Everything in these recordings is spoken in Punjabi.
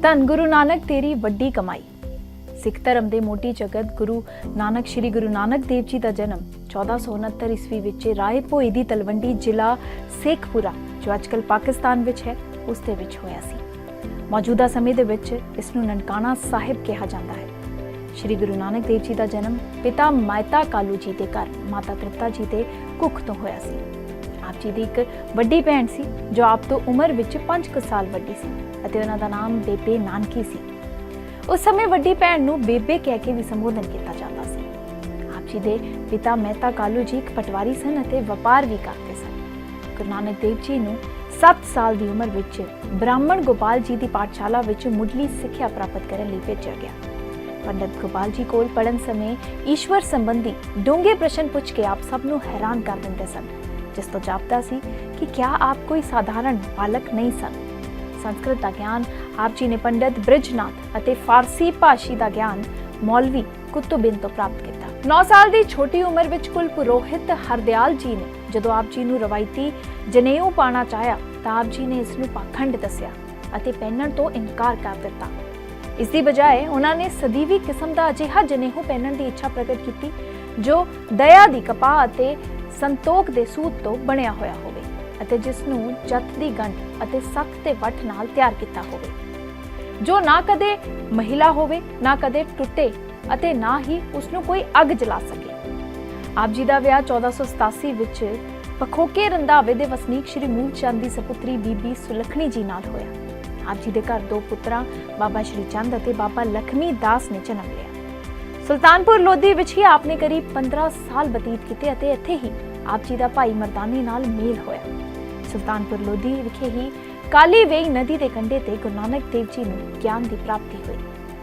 ਧੰਨ ਗੁਰੂ ਨਾਨਕ ਤੇਰੀ ਵੱਡੀ ਕਮਾਈ। ਸਿੱਖ ਧਰਮ ਦੇ ਮੋਢੀ ਜਗਤ ਗੁਰੂ ਨਾਨਕ ਸ਼੍ਰੀ ਗੁਰੂ ਨਾਨਕ ਦੇਵ ਜੀ ਦਾ ਜਨਮ 1469 ਈਸਵੀ ਵਿੱਚ ਰਾਏ ਭੋਏ ਦੀ ਤਲਵੰਡੀ ਜ਼ਿਲ੍ਹਾ ਸੇਖਪੁਰਾ ਜੋ ਅੱਜਕੱਲ ਪਾਕਿਸਤਾਨ ਵਿੱਚ ਹੈ ਉਸ ਦੇ ਵਿੱਚ ਹੋਇਆ ਸੀ। ਮੌਜੂਦਾ ਸਮੇਂ ਦੇ ਵਿੱਚ ਇਸ ਨੂੰ ਨਨਕਾਣਾ ਸਾਹਿਬ ਕਿਹਾ ਜਾਂਦਾ ਹੈ। ਸ਼੍ਰੀ ਗੁਰੂ ਨਾਨਕ ਦੇਵ ਜੀ ਦਾ ਜਨਮ ਪਿਤਾ ਮਹਿਤਾ ਕਾਲੂ ਜੀ ਦੇ ਘਰ ਮਾਤਾ ਤ੍ਰਿਪਤਾ ਜੀ ਦੇ ਕੁੱਖ ਤੋਂ ਹੋਇਆ ਸੀ। ਆਪ ਜੀ ਦੀ ਇੱਕ ਵੱਡੀ ਭੈਣ ਸੀ ਜੋ ਆਪ ਤੋਂ ਉਮਰ ਵਿੱਚ 5 ਸਾਲ ਵੱਡੀ ਸੀ ਅਤੇ ਉਹਨਾਂ ਦਾ ਨਾਮ ਬੇਬੇ ਨਾਨਕੀ ਸੀ। ਉਸ ਸਮੇਂ ਵੱਡੀ ਭੈਣ ਨੂੰ ਬੇਬੇ ਕਹਿ ਕੇ ਵੀ ਸੰਬੋਧਨ ਕੀਤਾ ਜਾਂਦਾ ਸੀ। ਆਪ ਜੀ ਦੇ ਪਿਤਾ ਮਹਿਤਾ ਕਾਲੂ ਜੀ ਇੱਕ ਪਟਵਾਰੀ ਸਨ ਅਤੇ ਵਪਾਰ ਵੀ ਕਰਦੇ ਸਨ। ਗੁਰੂ ਨਾਨਕ ਦੇਵ ਜੀ ਨੂੰ 7 ਸਾਲ ਦੀ ਉਮਰ ਵਿੱਚ ਬ੍ਰਾਹਮਣ ਗੋਪਾਲ ਜੀ ਦੀ ਪਾਠਸ਼ਾਲਾ ਵਿੱਚ ਮੁੱਢਲੀ ਸਿੱਖਿਆ ਪ੍ਰਾਪਤ ਕਰਨ ਲਈ ਭੇਜਿਆ ਗਿਆ। ਪੰਡਿਤ ਗੋਪਾਲ ਜੀ ਕੋਲ ਪੜ੍ਹਨ ਸਮੇਂ ਈਸ਼ਵਰ ਸੰਬੰਧੀ ਡੂੰਘੇ ਪ੍ਰਸ਼ਨ ਪੁੱਛ ਕੇ ਆਪ ਸਭ ਨੂੰ ਹੈਰਾਨ ਕਰ ਦਿੰਦੇ ਸਨ, ਜਿਸ ਤੋਂ ਜਾਪਦਾ ਸੀ ਕਿ ਕਿਆ ਆਪ ਕੋਈ ਸਾਧਾਰਨ ਬਾਲਕ ਨਹੀਂ ਸਨ। ਸੰਸਕ੍ਰਿਤ ਦਾ ਗਿਆਨ ਆਪ ਜੀ ਨੇ ਪੰਡਿਤ ਬ੍ਰਿਜਨਾਥ ਅਤੇ ਫਾਰਸੀ ਭਾਸ਼ੀ ਦਾ ਗਿਆਨ ਮੌਲਵੀ ਕੁਤੁਬਿਨ ਤੋਂ ਪ੍ਰਾਪਤ ਕੀਤਾ। 9 ਸਾਲ ਦੀ ਛੋਟੀ ਉਮਰ ਵਿੱਚ ਕੁਲ ਪੁਰੋਹਿਤ ਹਰਦਿਆਲ ਜੀ ਨੇ ਜਦੋਂ ਆਪ ਜੀ ਨੂੰ ਰਵਾਇਤੀ ਜਨੇਊ ਪਾਣਾ ਚਾਹਿਆ ਤਾਂ ਆਪ ਜੀ ਨੇ ਇਸ ਨੂੰ ਪਾਖੰਡ ਦੱਸਿਆ ਅਤੇ ਪਹਿਨਣ ਤੋਂ ਇਨਕਾਰ ਕਰ ਦਿੱਤਾ। ਇਸ ਦੀ ਬਜਾਏ ਉਹਨਾਂ ਨੇ ਸਦੀਵੀ ਕਿਸਮ ਦਾ ਅਜਿਹਾ ਜਨੇਊ ਪਹਿਨਣ ਦੀ ਇੱਛਾ ਪ੍ਰਗਟ ਕੀਤੀ ਜੋ ਦਇਆ ਦੀ ਕਪਾਹ ਅਤੇ ਸੰਤੋਖ ਦੇ ਸੂਤ ਤੋਂ ਬਣਿਆ ਹੋਇਆ ਹੋਵੇ ਅਤੇ ਜਿਸ ਨੂੰ ਜੱਤ ਦੀ ਗੰਢ ਅਤੇ ਸੱਤ ਤੇ ਵੱਟ ਨਾਲ ਤਿਆਰ ਕੀਤਾ ਹੋਵੇ, ਜੋ ਨਾ ਕਦੇ ਮਹਿਲਾ ਹੋਵੇ, ਨਾ ਕਦੇ ਟੁੱਟੇ ਅਤੇ ਨਾ ਹੀ ਉਸ ਨੂੰ ਕੋਈ ਅੱਗ ਜਲਾ ਸਕੇ। ਆਪ ਜੀ ਦਾ ਵਿਆਹ 1487 ਵਿੱਚ ਪਖੋਕੇ ਰੰਧਾਵੇ ਦੇ ਵਸਨੀਕ ਸ਼੍ਰੀ ਮੂਲ ਚੰਦ ਦੀ ਸਪੁੱਤਰੀ ਬੀਬੀ ਸੁਲੱਖਣੀ ਜੀ ਨਾਲ ਹੋਇਆ। ਆਪ ਜੀ ਦੇ ਘਰ 2 ਪੁੱਤਰਾਂ ਬਾਬਾ ਸ਼੍ਰੀ ਚੰਦ ਅਤੇ ਬਾਬਾ ਲਖਮੀ ਦਾਸ ਨੇ ਜਨਮ ਲਿਆ। ਸੁਲਤਾਨਪੁਰ ਲੋਧੀ ਵਿੱਚ ਹੀ ਆਪ ਨੇ ਕਰੀਬ 15 ਸਾਲ ਬਤੀਤ ਕੀਤੇ ਅਤੇ ਇੱਥੇ ਹੀ ਆਪ ਜੀ ਦਾ ਭਾਈ ਮਰਦਾਨੀ ਨਾਲ ਮੇਲ ਹੋਇਆ। ਸੁਲਤਾਨਪੁਰ ਲੋਧੀ ਵਿਖੇ ਹੀ ਕਾਲੀ ਵੇਈ ਨਦੀ ਦੇ ਕੰਢੇ ਤੇ ਗੁਰੂ ਨਾਨਕ ਦੇਵ ਜੀ ਨੂੰ ਗਿਆਨ ਦੀ ਪ੍ਰਾਪਤੀ ਹੋਈ।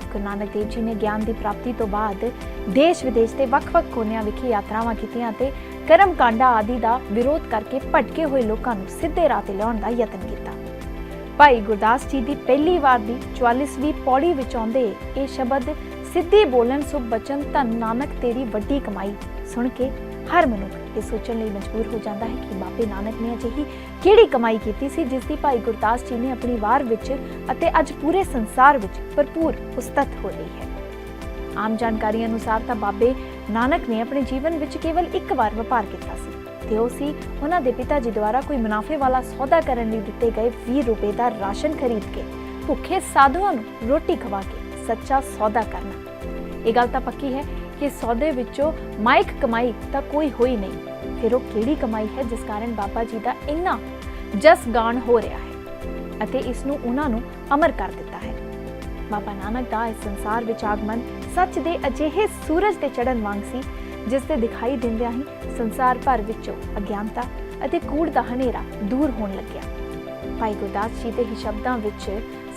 ਗੁਰੂ ਨਾਨਕ ਦੇਵ ਜੀ ਨੇ ਗਿਆਨ ਦੀ ਪ੍ਰਾਪਤੀ ਤੋਂ ਬਾਅਦ ਦੇਸ਼ ਵਿਦੇਸ਼ ਦੇ ਵੱਖ-ਵੱਖ ਕੋਨਿਆਂ ਵਿਖੇ ਯਾਤਰਾਵਾਂ ਕੀਤੀਆਂ ਅਤੇ ਕਰਮ ਕਾਂਡਾ ਆਦਿ ਦਾ ਵਿਰੋਧ ਕਰਕੇ ਭਟਕੇ ਹੋਏ ਲੋਕਾਂ ਨੂੰ ਸਿੱਧੇ ਰਾਹ ਤੇ ਲਿਆਉਣ ਦਾ ਯਤਨ ਕੀਤਾ। ਭਾਈ ਗੁਰਦਾਸ ਜੀ ਦੀ ਪਹਿਲੀ ਵਾਰ ਦੀ 44ਵੀਂ ਪੌੜੀ ਵਿੱਚ ਆਉਂਦੇ ਇਹ ਸ਼ਬਦ ਸਿੱਧੀ ਬੋਲਣ ਸੁਭ ਬਚਨ ਧੰਨ ਨਾਨਕ ਤੇਰੀ ਵੱਡੀ ਕਮਾਈ ਸੁਣ ਕੇ ਹਰ ਮਨੁੱਖ ਇਹ ਸੋਚਣ ਲਈ ਮਜਬੂਰ ਹੋ ਜਾਂਦਾ ਹੈ ਕਿ ਬਾਬੇ ਨਾਨਕ ਨੇ ਅਜਿਹੀ ਕਿਹੜੀ ਕਮਾਈ ਕੀਤੀ ਸੀ ਜਿਸ ਦੀ ਭਾਈ ਗੁਰਦਾਸ ਜੀ ਨੇ ਆਪਣੀ ਵਾਰ ਵਿੱਚ ਅਤੇ ਅੱਜ ਪੂਰੇ ਸੰਸਾਰ ਵਿੱਚ ਭਰਪੂਰ ਉਸਤਤ ਹੋ ਰਹੀ ਹੈ। ਆਮ ਜਾਣਕਾਰੀ ਅਨੁਸਾਰ ਤਾਂ ਬਾਬੇ ਨਾਨਕ ਨੇ ਆਪਣੇ ਜੀਵਨ ਵਿੱਚ ਕੇਵਲ ਇੱਕ ਵਾਰ ਵਪਾਰ ਕੀਤਾ ਸੀ ਤੇ ਉਹ ਸੀ ਉਹਨਾਂ ਦੇ ਪਿਤਾ ਜੀ ਦੁਆਰਾ ਕੋਈ ਮੁਨਾਫੇ ਵਾਲਾ ਸੌਦਾ ਕਰਨ ਲਈ ਦਿੱਤੇ ਗਏ 20 ਰੁਪਏ ਦਾ ਰਾਸ਼ਨ ਖਰੀਦ ਕੇ ਭੁੱਖੇ ਸਾਧੂਆਂ ਨੂੰ ਰੋਟੀ ਖਵਾ ਕੇ ਸੱਚਾ ਸੌਦਾ ਕਰਨਾ। ਇਹ ਗੱਲ ਤਾਂ ਪੱਕੀ ਹੈ ਕਿ ਸੌਦੇ ਵਿੱਚੋਂ ਮਾਇਕ ਕਮਾਈ ਤਾਂ ਕੋਈ ਹੋਈ ਨਹੀਂ। ਫਿਰ ਉਹ ਕਿਹੜੀ ਕਮਾਈ ਹੈ ਜਿਸ ਕਾਰਨ ਬਾਬਾ ਜੀ ਦਾ ਇੰਨਾ ਜਸ ਗਾਣ ਹੋ ਰਿਹਾ ਹੈ ਅਤੇ ਇਸ ਨੂੰ ਉਹਨਾਂ ਨੂੰ ਅਮਰ ਕਰ ਦਿੱਤਾ ਹੈ। ਬਾਬਾ ਨਾਨਕ ਦਾ ਇਸ ਸੰਸਾਰ ਵਿੱਚ ਆਗਮਨ ਸੱਚ ਦੇ ਅਜਿਹੇ ਸੂਰਜ ਤੇ ਚੜ੍ਹਨ ਵਾਂਗ ਸੀ ਜਿਸ ਦੇ ਦਿਖਾਈ ਦਿੰਦਿਆਂ ਹੀ ਸੰਸਾਰ ਭਰ ਵਿੱਚੋਂ ਅਗਿਆਨਤਾ ਅਤੇ ਕੂੜ ਦਾ ਹਨੇਰਾ ਦੂਰ ਹੋਣ ਲੱਗਿਆ। ਭਾਈ ਗੁਰਦਾਸ ਜੀ ਦੇ ਹੀ ਸ਼ਬਦਾਂ ਵਿੱਚ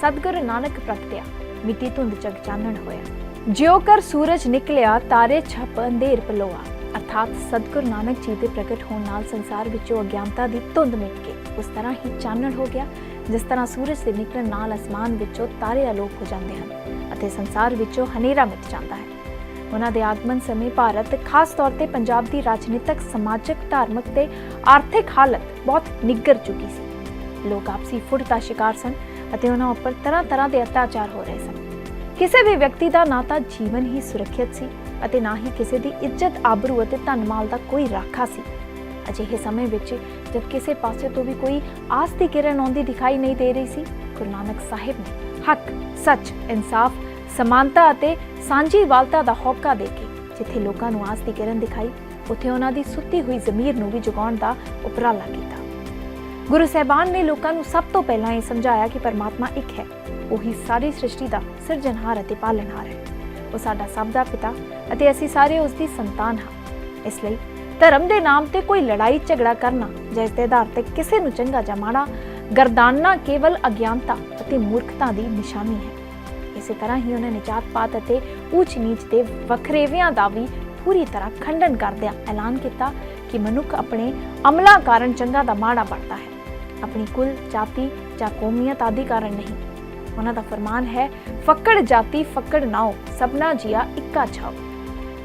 ਸਤਿਗੁਰੂ ਨਾਨਕ ਪ੍ਰਗਟਿਆ, ਮਿੱਟੀ ਧੁੰਦ ਜਗ ਚਾਨਣ ਹੋਇਆ, ਜਿਉ ਕਰ ਸੂਰਜ ਨਿਕਲਿਆ ਤਾਰੇ ਛਪ ਅੰਧੇਰ ਪਲੋਆ। ਅਰਥਾਤ ਸਤਿਗੁਰੂ ਨਾਨਕ ਜੀ ਦੇ ਪ੍ਰਗਟ ਹੋਣ ਨਾਲ ਸੰਸਾਰ ਵਿੱਚੋਂ ਅਗਿਆਨਤਾ ਦੀ ਧੁੰਦ ਮਿਟ ਕੇ ਉਸ ਤਰ੍ਹਾਂ ਹੀ ਚਾਨਣ ਹੋ ਗਿਆ ਜਿਸ ਤਰ੍ਹਾਂ ਸੂਰਜ ਦੇ ਨਿਕਲਣ ਨਾਲ ਅਸਮਾਨ ਵਿੱਚੋਂ ਤਾਰੇ ਅਲੋਪ ਹੋ ਜਾਂਦੇ ਹਨ ਅਤੇ ਸੰਸਾਰ ਵਿੱਚੋਂ ਹਨੇਰਾ ਮਿਟ ਜਾਂਦਾ ਹੈ। ਉਹਨਾਂ ਦੇ ਆਗਮਨ ਸਮੇਂ ਭਾਰਤ, ਖਾਸ ਤੌਰ ਤੇ ਪੰਜਾਬ ਦੀ ਰਾਜਨੀਤਿਕ, ਸਮਾਜਿਕ, ਧਾਰਮਿਕ ਤੇ ਆਰਥਿਕ ਹਾਲਤ ਬਹੁਤ ਨਿੱਘਰ ਚੁੱਕੀ ਸੀ। ਲੋਕ ਆਪਸੀ ਫੁੱਟ ਦਾ ਸ਼ਿਕਾਰ ਸਨ ਅਤੇ ਉਹਨਾਂ ਉੱਪਰ ਤਰ੍ਹਾਂ-ਤਰ੍ਹਾਂ ਦੇ ਅਤਿਆਚਾਰ ਹੋ ਰਹੇ ਸਨ। ਕਿਸੇ ਵੀ ਵਿਅਕਤੀ ਦਾ ਨਾ ਤਾਂ ਜੀਵਨ ਹੀ ਸੁਰੱਖਿਅਤ ਸੀ ਅਤੇ ਨਾ ਹੀ ਕਿਸੇ ਦੀ ਇੱਜ਼ਤ, ਆਬਰੂ ਅਤੇ ਧਨ ਮਾਲ ਦਾ ਕੋਈ ਰਾਖਾ ਸੀ। ਅਜਿਹੇ ਸਮੇਂ ਵਿੱਚ ਜਦ ਕਿਸੇ ਪਾਸੇ ਤੋਂ ਵੀ ਕੋਈ ਆਸ ਦੀ ਕਿਰਨ ਆਉਂਦੀ ਦਿਖਾਈ ਨਹੀਂ ਦੇ ਰਹੀ ਸੀ, ਗੁਰੂ ਨਾਨਕ ਸਾਹਿਬ ਨੇ ਹੱਕ, ਸੱਚ, ਇਨਸਾਫ, ਸਮਾਨਤਾ ਅਤੇ ਸਾਂਝੀਵਾਲਤਾ ਦਾ ਹੋਕਾ ਦੇ ਕੇ ਜਿੱਥੇ ਲੋਕਾਂ ਨੂੰ ਆਸ ਦੀ ਕਿਰਨ ਦਿਖਾਈ ਉੱਥੇ ਉਹਨਾਂ ਦੀ ਸੁੱਤੀ ਹੋਈ ਜ਼ਮੀਰ ਨੂੰ ਵੀ ਜਗਾਉਣ ਦਾ ਉਪਰਾਲਾ ਕੀਤਾ। ਗੁਰੂ ਸਾਹਿਬਾਨ ਨੇ ਲੋਕਾਂ ਨੂੰ ਸਭ ਤੋਂ ਪਹਿਲਾਂ ਇਹ ਸਮਝਾਇਆ ਕਿ ਪਰਮਾਤਮਾ ਇੱਕ ਹੈ, ਉਹੀ ਸਾਰੀ ਸ੍ਰਿਸ਼ਟੀ ਦਾ ਸਿਰਜਣਹਾਰ ਅਤੇ ਪਾਲਣਹਾਰ ਹੈ। ਉਹ ਸਾਡਾ ਸਭ ਦਾ ਪਿਤਾ ਅਤੇ ਅਸੀਂ ਸਾਰੇ ਉਸ ਦੀ ਸੰਤਾਨ ਹਾਂ। ਇਸ ਲਈ ਧਰਮ ਦੇ ਨਾਮ ਤੇ ਕੋਈ ਲੜਾਈ ਝਗੜਾ ਕਰਨਾ ਜਾਂ ਇਸ ਦੇ ਆਧਾਰ ਤੇ ਕਿਸੇ ਨੂੰ ਚੰਗਾ ਜਾਂ ਮਾੜਾ ਗਰਦਾਨਣਾ ਕੇਵਲ ਅਗਿਆਨਤਾ ਅਤੇ ਮੂਰਖਤਾ ਦੀ ਨਿਸ਼ਾਨੀ ਹੈ। ਇਸੇ ਤਰ੍ਹਾਂ ਹੀ ਉਹਨਾਂ ਨੇ ਜਾਤ ਪਾਤ ਅਤੇ ਊਚ ਨੀਚ ਦੇ ਵਖਰੇਵਿਆਂ ਦਾ ਵੀ ਪੂਰੀ ਤਰ੍ਹਾਂ ਖੰਡਨ ਕਰਦਿਆਂ ਐਲਾਨ ਕੀਤਾ ਕਿ ਮਨੁੱਖ ਆਪਣੇ ਅਮਲਾਂ ਕਾਰਨ ਚੰਗਾ ਦਾ ਮਾੜਾ ਬਣਦਾ ਹੈ, ਆਪਣੀ ਕੁਲ, ਜਾਤੀ ਜਾਂ ਕੌਮੀਅਤ ਆਦਿ ਕਾਰਨ ਨਹੀਂ। ਉਹਨਾਂ ਦਾ ਫਰਮਾਨ ਹੈ, ਫੱਕੜ ਜਾਤੀ ਫੱਕੜ ਨਾਓ, ਸਭਨਾ ਜੀਆ ਇੱਕਾ ਛਾਓ।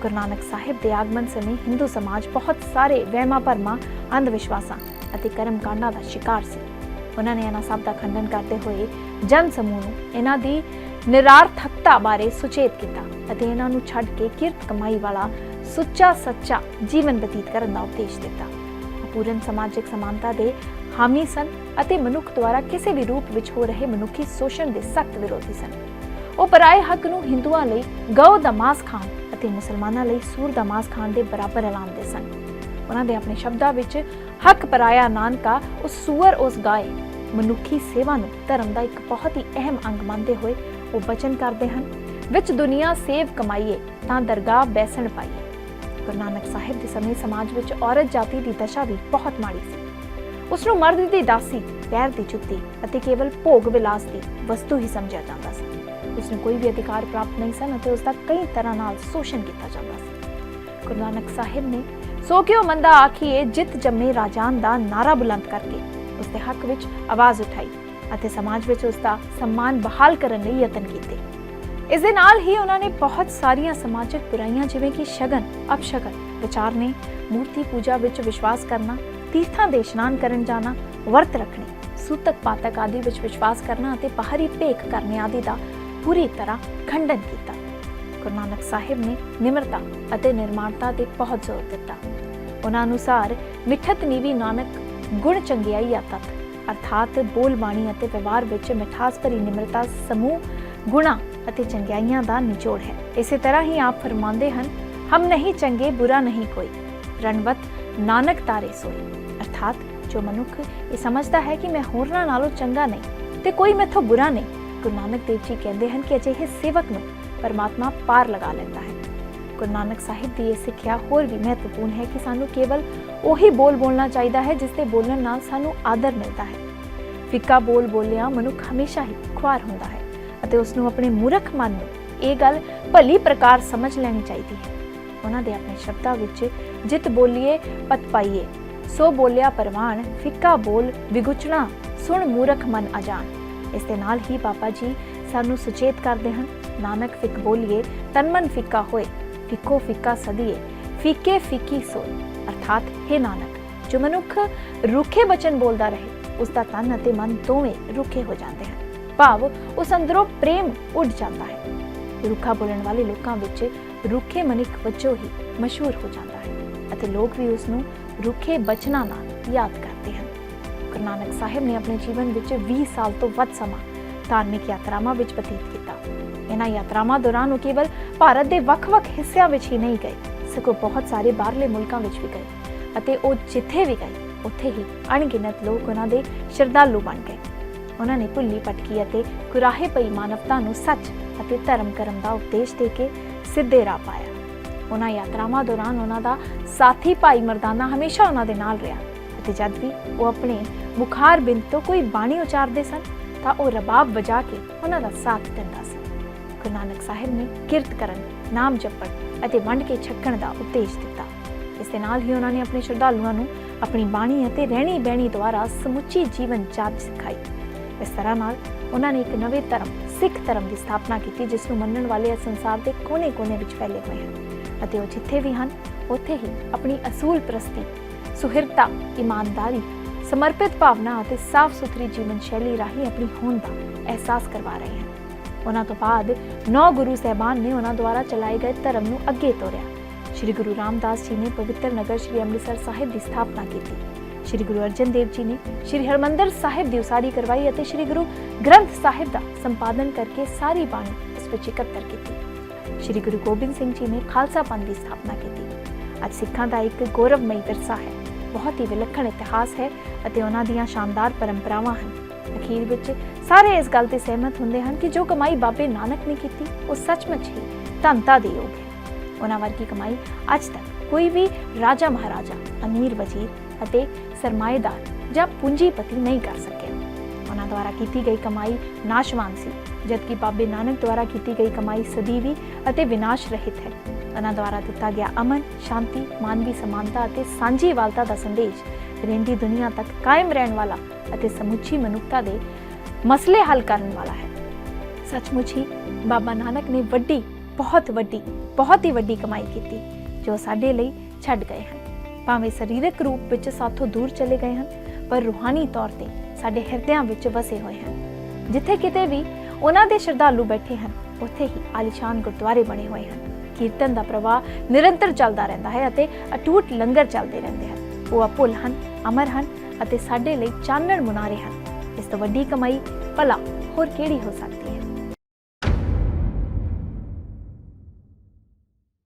ਗੁਰੂ ਨਾਨਕ ਸਾਹਿਬ ਦੇ ਆਗਮਨ ਸਮੇਂ ਹਿੰਦੂ ਸਮਾਜ ਬਹੁਤ ਸਾਰੇ ਵਹਿਮਾਂ ਭਰਮਾਂ, ਅੰਧ ਵਿਸ਼ਵਾਸਾਂ ਅਤੇ ਕਰਮ ਕਾਂਡਾਂ ਦਾ ਸ਼ਿਕਾਰ ਸੀ। ਉਹਨਾਂ ਨੇ ਇਹਨਾਂ ਸਭ ਦਾ ਖੰਡਨ ਕਰਦੇ ਹੋਏ ਜਨ ਸਮੂਹ ਨੂੰ ਇਹਨਾਂ ਦੀ ਨਿਰਾਰਥਕਤਾ ਬਾਰੇ ਸੁਚੇਤ ਕੀਤਾ ਅਤੇ ਇਹਨਾਂ ਨੂੰ ਛੱਡ ਕੇ ਕਿਰਤ ਕਮਾਈ ਵਾਲਾ ਸੁੱਚਾ ਸੱਚਾ ਜੀਵਨ ਬਤੀਤ ਕਰਨ ਦਾ ਉਪਦੇਸ਼ ਦਿੱਤਾ। ਉਹ ਪੂਰਨ ਸਮਾਜਿਕ ਸਮਾਨਤਾ ਦੇ ਹਾਮੀ ਸਨ ਅਤੇ ਮਨੁੱਖ ਦੁਆਰਾ ਕਿਸੇ ਵੀ ਰੂਪ ਵਿੱਚ ਹੋ ਰਹੇ ਮਨੁੱਖੀ ਸ਼ੋਸ਼ਣ ਦੇ ਸਖਤ ਵਿਰੋਧੀ ਸਨ। ਉਹ ਪਰਾਏ ਹੱਕ ਨੂੰ ਹਿੰਦੂਆਂ ਲਈ ਗਊ ਦਾ ਮਾਸ ਖਾਣ ਅਤੇ ਮੁਸਲਮਾਨਾਂ ਲਈ ਸੂਰ ਦਾ ਮਾਸ ਖਾਣ ਦੇ ਬਰਾਬਰ ਐਲਾਨਦੇ ਸਨ। ਉਹਨਾਂ ਦੇ ਆਪਣੇ ਸ਼ਬਦਾਂ ਵਿੱਚ ਹੱਕ ਪਰਾਇਆ ਨਾਨਕਾ ਉਸ ਸੂਰ ਉਸ ਗਾਏ ਮਨੁੱਖੀ ਸੇਵਾ ਨੂੰ ਧਰਮ ਦਾ ਇੱਕ ਬਹੁਤ ਹੀ ਅਹਿਮ ਅੰਗ ਮੰਨਦੇ ਹੋਏ ਉਹ ਬਚਨ ਕਰਦੇ ਹਨ, ਵਿੱਚ ਦੁਨੀਆ ਸੇਵ ਕਮਾਈਏ ਤਾਂ ਦਰਗਾਹ ਬੈਸਣ ਪਾਈਏ। ਗੁਰੂ ਨਾਨਕ ਸਾਹਿਬ ਦੇ ਸਮੇਂ ਸਮਾਜ ਵਿੱਚ ਔਰਤ ਜਾਤੀ ਦੀ ਦਸ਼ਾ ਵੀ ਬਹੁਤ ਮਾੜੀ ਸੀ। ਉਸ ਨੂੰ ਮਰਦ ਦੀ ਦਾਸੀ, ਪੈਰ ਦੀ ਜੁੱਤੀ ਅਤੇ ਕੇਵਲ ਭੋਗ ਵਿਲਾਸ ਦੀ ਵਸਤੂ ਹੀ ਸਮਝਿਆ ਜਾਂਦਾ ਸੀ। ਉਸ ਨੂੰ ਕੋਈ ਵੀ ਅਧਿਕਾਰ ਪ੍ਰਾਪਤ ਨਹੀਂ ਸਨ ਅਤੇ ਉਸ ਦਾ ਕਈ ਤਰ੍ਹਾਂ ਨਾਲ ਸ਼ੋਸ਼ਣ ਕੀਤਾ ਜਾਂਦਾ ਸੀ। ਗੁਰੂ ਨਾਨਕ ਸਾਹਿਬ ਨੇ ਸੋ ਕਿਉ ਮੰਦਾ ਆਖੀਏ ਜਿੱਤ ਜੰਮੇ ਰਾਜਾਨ ਦਾ ਨਾਰਾ ਬੁਲੰਦ ਕਰਕੇ ਉਸ ਦੇ ਹੱਕ ਵਿੱਚ ਆਵਾਜ਼ ਉਠਾਈ ਅਤੇ ਸਮਾਜ ਵਿੱਚ ਉਸ ਦਾ ਸਨਮਾਨ ਬਹਾਲ ਕਰਨ ਲਈ ਯਤਨ ਕੀਤੇ। ਇਸ ਦੇ ਨਾਲ ਹੀ ਉਹਨਾਂ ਨੇ ਬਹੁਤ ਸਾਰੀਆਂ ਸਮਾਜਿਕ ਬੁਰਾਈਆਂ ਜਿਵੇਂ ਕਿ ਸ਼ਗਨ, ਅਪਸ਼ਗਨ, ਵਿਚਾਰਨੇ, ਮੂਰਤੀ ਪੂਜਾ ਵਿੱਚ ਵਿਸ਼ਵਾਸ ਕਰਨਾ, ਤੀਰਥਾਂ ਦੇ ਇਸ਼ਨਾਨ ਕਰਨ ਜਾਣਾ, ਵਰਤ ਰੱਖਣੇ, ਸੂਤਕ ਪਾਤਕ ਆਦਿ ਵਿੱਚ ਵਿਸ਼ਵਾਸ ਕਰਨਾ ਅਤੇ ਬਾਹਰੀ ਭੇਖ ਕਰਨੇ ਆਦਿ ਦਾ ਪੂਰੀ ਤਰ੍ਹਾਂ ਖੰਡਨ ਕੀਤਾ। ਗੁਰੂ ਨਾਨਕ ਸਾਹਿਬ ਨੇ ਨਿਮਰਤਾ ਅਤੇ ਨਿਰਮਾਣਤਾ ਤੇ ਬਹੁਤ ਜ਼ੋਰ ਦਿੱਤਾ। ਉਹਨਾਂ ਅਨੁਸਾਰ ਮਿੱਠਤ ਨੀਵੀ ਨਾਨਕ ਗੁਣ ਚੰਗਿਆਈ ਆ ਤਤ, ਅਰਥਾਤ ਬੋਲ ਬਾਣੀ ਅਤੇ ਵਿਵਹਾਰ ਵਿੱਚ ਮਿਠਾਸ ਭਰੀ ਨਿਮਰਤਾ ਸਮੂਹ ਗੁਣਾ ਅਤੇ ਚੰਗਿਆਈਆਂ ਦਾ ਨਿਚੋੜ ਹੈ। ਇਸੇ ਤਰ੍ਹਾਂ ਹੀ ਆਪ ਫਰਮਾਉਂਦੇ ਹਨ, ਹਮ ਨਹੀਂ ਚੰਗੇ ਬੁਰਾ ਨਹੀਂ ਕੋਈ, ਰਣਵਤ ਨਾਨਕ ਤਾਰੇ ਸੋਈ। ਅਰਥਾਤ ਜੋ ਮਨੁੱਖ ਇਹ ਸਮਝਦਾ ਹੈ ਕਿ ਮੈਂ ਹੋਰਨਾਂ ਨਾਲੋਂ ਚੰਗਾ ਨਹੀਂ ਤੇ ਕੋਈ ਮੈਥੋਂ ਬੁਰਾ ਨਹੀਂ, ਗੁਰੂ ਨਾਨਕ ਦੇਵ ਜੀ ਕਹਿੰਦੇ ਹਨ ਕਿ ਅਜਿਹੇ ਸੇਵਕ ਨੂੰ ਪਰਮਾਤਮਾ ਪਾਰ ਲਗਾ ਲੈਂਦਾ ਹੈ। ਗੁਰੂ ਨਾਨਕ ਸਾਹਿਬ ਦੀ ਇਹ ਸਿੱਖਿਆ ਹੋਰ ਵੀ ਮਹੱਤਵਪੂਰਨ ਹੈ ਕਿ ਸਾਨੂੰ ਕੇਵਲ ਉਹੀ ਬੋਲ ਬੋਲਣਾ ਚਾਹੀਦਾ ਹੈ ਜਿਸ ਦੇ ਬੋਲਣ ਨਾਲ ਸਾਨੂੰ ਆਦਰ ਮਿਲਦਾ ਹੈ। ਫਿੱਕਾ ਬੋਲ ਬੋਲਿਆ ਮਨੁੱਖ ਹਮੇਸ਼ਾ ਹੀ ਖੁਆਰ ਹੁੰਦਾ ਹੈ ਅਤੇ ਉਸ ਨੂੰ ਆਪਣੇ ਮੂਰਖ ਮਨ ਨੂੰ ਇਹ ਗੱਲ ਭਲੀ ਪ੍ਰਕਾਰ ਸਮਝ ਲੈਣੀ ਚਾਹੀਦੀ ਹੈ। ਉਹਨਾਂ ਦੇ ਆਪਣੇ ਸ਼ਬਦਾਂ ਵਿੱਚ ਜਿਤ ਬੋਲੀਏ ਪਤ ਪਾਈਏ, ਸੋ ਬੋਲਿਆ ਪਰਵਾਨ, ਫਿੱਕਾ ਬੋਲ ਵਿਗੁਚਣਾ, ਸੁਣ ਮੂਰਖ ਮਨ ਅਜਾਨ। ਇਸ ਦੇ ਨਾਲ ਹੀ ਬਾਬਾ ਜੀ ਸਾਨੂੰ ਸੁਚੇਤ ਕਰਦੇ ਹਨ, ਨਾਨਕ ਫਿੱਕ ਬੋਲੀਏ ਤਨ ਮਨ ਫਿੱਕਾ ਹੋਏ, ਫਿੱਕੋ ਫਿੱਕਾ ਸਦੀਏ, ਫਿੱਕੇ ਫਿੱਕੀ ਸੋਏ। ਅਰਥਾਤ हे ਨਾਨਕ, ਜੋ ਮਨੁੱਖ ਰੁੱਖੇ ਬਚਨ ਬੋਲਦਾ ਰਹੇ ਉਸ ਦਾ ਤਨ ਅਤੇ ਮਨ ਦੋਵੇਂ ਰੁੱਖੇ ਹੋ ਜਾਂਦੇ ਹਨ, ਭਾਵ ਉਸ ਅੰਦਰੋਂ ਪ੍ਰੇਮ ਉੱਡ ਜਾਂਦਾ ਹੈ। ਰੁੱਖਾ ਬੋਲਣ ਵਾਲੇ ਲੋਕਾਂ ਵਿੱਚ ਰੁੱਖੇ ਮਨਿਕ ਵਜੋਂ ਹੀ ਮਸ਼ਹੂਰ ਹੋ ਜਾਂਦਾ ਹੈ ਅਤੇ ਲੋਕ ਵੀ ਉਸ ਨੂੰ ਰੁੱਖੇ ਬਚਨਾਂ ਨਾਲ ਯਾਦ ਕਰਦੇ ਹਨ। ਗੁਰੂ ਨਾਨਕ ਸਾਹਿਬ ਨੇ ਆਪਣੇ ਜੀਵਨ ਵਿੱਚ 20 ਸਾਲ ਤੋਂ ਵੱਧ ਸਮਾਂ ਧਾਰਮਿਕ ਯਾਤਰਾਵਾਂ ਵਿੱਚ ਬਤੀਤ ਕੀਤਾ। ਇਹਨਾਂ ਯਾਤਰਾਵਾਂ ਦੌਰਾਨ ਉਹ ਕੇਵਲ ਭਾਰਤ ਦੇ ਵੱਖ-ਵੱਖ ਹਿੱਸਿਆਂ ਵਿੱਚ ਹੀ ਨਹੀਂ ਗਏ, ਸਗੋਂ ਬਹੁਤ ਸਾਰੇ ਬਾਹਰਲੇ ਮੁਲਕਾਂ ਵਿੱਚ ਵੀ ਗਏ ਅਤੇ ਉਹ ਜਿੱਥੇ ਵੀ ਗਏ ਉੱਥੇ ਹੀ ਅਣਗਿਣਤ ਲੋਕ ਉਹਨਾਂ ਦੇ ਸ਼ਰਧਾਲੂ ਬਣ ਗਏ। ਉਹਨਾਂ ਨੇ ਭੁੱਲੀ ਭਟਕੀ ਅਤੇ ਕੁਰਾਹੇ ਪਈ ਮਾਨਵਤਾ ਨੂੰ ਸੱਚ ਅਤੇ ਧਰਮ ਕਰਨ ਦਾ ਉਪਦੇਸ਼ ਦੇ ਕੇ ਸਿੱਧੇ ਰਾਹ ਪਾਇਆ। ਉਹਨਾਂ ਯਾਤਰਾਵਾਂ ਦੌਰਾਨ ਉਹਨਾਂ ਦਾ ਸਾਥੀ ਭਾਈ ਮਰਦਾਨਾ ਹਮੇਸ਼ਾ ਉਹਨਾਂ ਦੇ ਨਾਲ ਰਿਹਾ ਅਤੇ ਜਦ ਵੀ ਉਹ ਆਪਣੇ ਮੁਖਾਰ ਬਿੰਦ ਤੋਂ ਕੋਈ ਬਾਣੀ ਉਚਾਰਦੇ ਸਨ ਤਾਂ ਉਹ ਰਬਾਬ ਵਜਾ ਕੇ ਉਹਨਾਂ ਦਾ ਸਾਥ ਦਿੰਦਾ ਸੀ। ਗੁਰੂ ਨਾਨਕ ਸਾਹਿਬ ਨੇ ਕਿਰਤ ਕਰਨ, ਨਾਮ ਜਪਣ ਅਤੇ ਵੰਡ ਕੇ ਛਕਣ ਦਾ ਉਪਦੇਸ਼ ਦਿੱਤਾ। ਇਸ ਦੇ ਨਾਲ ਹੀ ਉਹਨਾਂ ਨੇ ਆਪਣੇ ਸ਼ਰਧਾਲੂਆਂ ਨੂੰ ਆਪਣੀ ਬਾਣੀ ਅਤੇ ਰਹਿਣੀ ਬਹਿਣੀ ਦੁਆਰਾ ਸਮੁੱਚੀ ਜੀਵਨ ਜਾਚ ਸਿਖਾਈ। ਇਸ ਤਰ੍ਹਾਂ ਨਾਲ ਉਹਨਾਂ ਨੇ ਇੱਕ ਨਵੇਂ ਧਰਮ, ਸਿੱਖ ਧਰਮ ਦੀ ਸਥਾਪਨਾ ਕੀਤੀ ਜਿਸ ਨੂੰ ਮੰਨਣ ਵਾਲੇ ਇਸ ਸੰਸਾਰ ਦੇ ਕੋਨੇ-ਕੋਨੇ ਵਿੱਚ ਫੈਲੇ ਹੋਏ ਹਨ ਅਤੇ ਉਹ ਜਿੱਥੇ ਵੀ ਹਨ ਉੱਥੇ ਹੀ ਆਪਣੀ ਅਸੂਲ ਪ੍ਰਸਤੀ, ਸੁਹਿਰਦਤਾ, ਇਮਾਨਦਾਰੀ, ਸਮਰਪਿਤ ਭਾਵਨਾ ਅਤੇ ਸਾਫ਼ ਸੁਥਰੀ ਜੀਵਨ ਸ਼ੈਲੀ ਰਾਹੀਂ ਆਪਣੀ ਹੋਂਦ ਦਾ ਅਹਿਸਾਸ ਕਰਵਾ ਰਹੇ ਹਨ। ਉਹਨਾਂ ਤੋਂ ਬਾਅਦ 9 ਗੁਰੂ ਸਾਹਿਬਾਨ ਨੇ ਉਹਨਾਂ ਦੁਆਰਾ ਚਲਾਏ ਗਏ ਧਰਮ ਨੂੰ ਅੱਗੇ ਤੋਰਿਆ। ਸ਼੍ਰੀ ਗੁਰੂ ਰਾਮਦਾਸ ਜੀ ਨੇ ਪਵਿੱਤਰ ਨਗਰ ਸ਼੍ਰੀ ਅੰਮ੍ਰਿਤਸਰ ਸਾਹਿਬ ਦੀ ਸਥਾਪਨਾ ਕੀਤੀ। ਸ਼੍ਰੀ ਗੁਰੂ ਅਰਜਨ ਦੇਵ ਜੀ ਨੇ ਸ਼੍ਰੀ ਹਰਮੰਦਰ ਸਾਹਿਬ ਦੀ ਉਸਾਰੀ ਕਰਵਾਈ ਅਤੇ ਸ਼੍ਰੀ ਗੁਰੂ ਗ੍ਰੰਥ ਸਾਹਿਬ ਦਾ ਸੰਪਾਦਨ ਕਰਕੇ ਸਾਰੀ ਬਾਣੀ ਇਸ ਵਿੱਚ ਇਕੱਤਰ ਕੀਤੀ। ਸ਼੍ਰੀ ਗੁਰੂ ਗੋਬਿੰਦ ਸਿੰਘ ਜੀ ਨੇ ਖਾਲਸਾ ਪੰਥ ਦੀ ਸਥਾਪਨਾ ਕੀਤੀ। ਅੱਜ ਸਿੱਖਾਂ ਦਾ ਇੱਕ ਗੌਰਵਮਈ ਵਿਰਸਾ ਹੈ, ਬਹੁਤ ਹੀ ਵਿਲੱਖਣ ਇਤਿਹਾਸ ਹੈ ਅਤੇ ਉਹਨਾਂ ਦੀਆਂ ਸ਼ਾਨਦਾਰ ਪਰੰਪਰਾਵਾਂ ਹਨ। ਅਖੀਰ ਵਿੱਚ ਸਾਰੇ ਇਸ ਗੱਲ ਤੇ ਸਹਿਮਤ ਹੁੰਦੇ ਹਨ ਕਿ ਜੋ ਕਮਾਈ ਬਾਬੇ ਨਾਨਕ ਨੇ ਕੀਤੀ ਉਹ ਸੱਚਮੁੱਚ ਹੀ ਧੰਨਤਾ ਦੇ ਯੋਗ ਹੈ। ਉਹਨਾਂ ਵਰਗੀ ਕਮਾਈ ਅੱਜ ਤੱਕ ਕੋਈ ਵੀ ਰਾਜਾ ਮਹਾਰਾਜਾ, ਅਮੀਰ ਵਜ਼ੀਰ ਅਤੇ ਸਰਮਾਏਦਾਰ ਜਾਂ ਪੂੰਜੀਪਤੀ ਨਹੀਂ ਕਰ ਸਕਿਆ। ਉਹਨਾਂ ਦੁਆਰਾ ਕੀਤੀ ਗਈ ਕਮਾਈ ਨਾਸ਼ਵਾਨ ਸੀ, ਜਦਕਿ ਬਾਬੇ ਨਾਨਕ ਦੁਆਰਾ ਕੀਤੀ ਗਈ ਕਮਾਈ ਸਦੀਵੀ ਅਤੇ ਵਿਨਾਸ਼ ਰਹਿਤ ਹੈ। ਉਹਨਾਂ ਦੁਆਰਾ ਦਿੱਤਾ ਗਿਆ ਅਮਨ, ਸ਼ਾਂਤੀ, ਮਾਨਵੀ ਸਮਾਨਤਾ ਅਤੇ ਸਾਂਝੀਵਾਲਤਾ ਦਾ ਸੰਦੇਸ਼ ਰਹਿੰਦੀ ਦੁਨੀਆ ਤੱਕ ਕਾਇਮ ਰਹਿਣ ਵਾਲਾ ਅਤੇ ਸਮੁੱਚੀ ਮਨੁੱਖਤਾ ਦੇ ਮਸਲੇ ਹੱਲ ਕਰਨ ਵਾਲਾ ਹੈ। ਸੱਚਮੁੱਚ ਹੀ ਬਾਬਾ ਨਾਨਕ ਨੇ ਬਹੁਤ ਹੀ ਵੱਡੀ ਕਮਾਈ ਕੀਤੀ ਜੋ ਸਾਡੇ ਲਈ ਛੱਡ ਗਏ ਹਨ। ਭਾਵੇਂ ਸਰੀਰਕ ਰੂਪ ਵਿੱਚ ਸਾਥੋਂ ਦੂਰ ਚਲੇ ਗਏ ਹਨ, ਪਰ ਰੂਹਾਨੀ ਤੌਰ ਤੇ ਸਾਡੇ ਹਿਰਦਿਆਂ ਵਿੱਚ ਵਸੇ ਹੋਏ ਹਨ। ਜਿੱਥੇ ਕਿਤੇ ਵੀ ਉਹਨਾਂ ਦੇ ਸ਼ਰਧਾਲੂ ਬੈਠੇ ਹਨ, ਉੱਥੇ ਹੀ ਆਲੀਸ਼ਾਨ ਗੁਰਦੁਆਰੇ ਬਣੇ ਹੋਏ ਹਨ। ਕੀਰਤਨ ਦਾ ਪ੍ਰਵਾਹ ਨਿਰੰਤਰ ਚੱਲਦਾ ਰਹਿੰਦਾ ਹੈ ਅਤੇ ਅਟੂਟ ਲੰਗਰ ਚੱਲਦੇ ਰਹਿੰਦੇ ਹਨ। ਉਹ ਅਭੁੱਲ ਹਨ, ਅਮਰ ਹਨ ਅਤੇ ਸਾਡੇ ਲਈ ਚਾਨਣ ਮੁਨਾਰੇ ਹਨ। ਇਸ ਤੋਂ ਵੱਡੀ ਕਮਾਈ ਭਲਾ ਹੋਰ ਕਿਹੜੀ ਹੋ ਸਕਦੀ ਹੈ।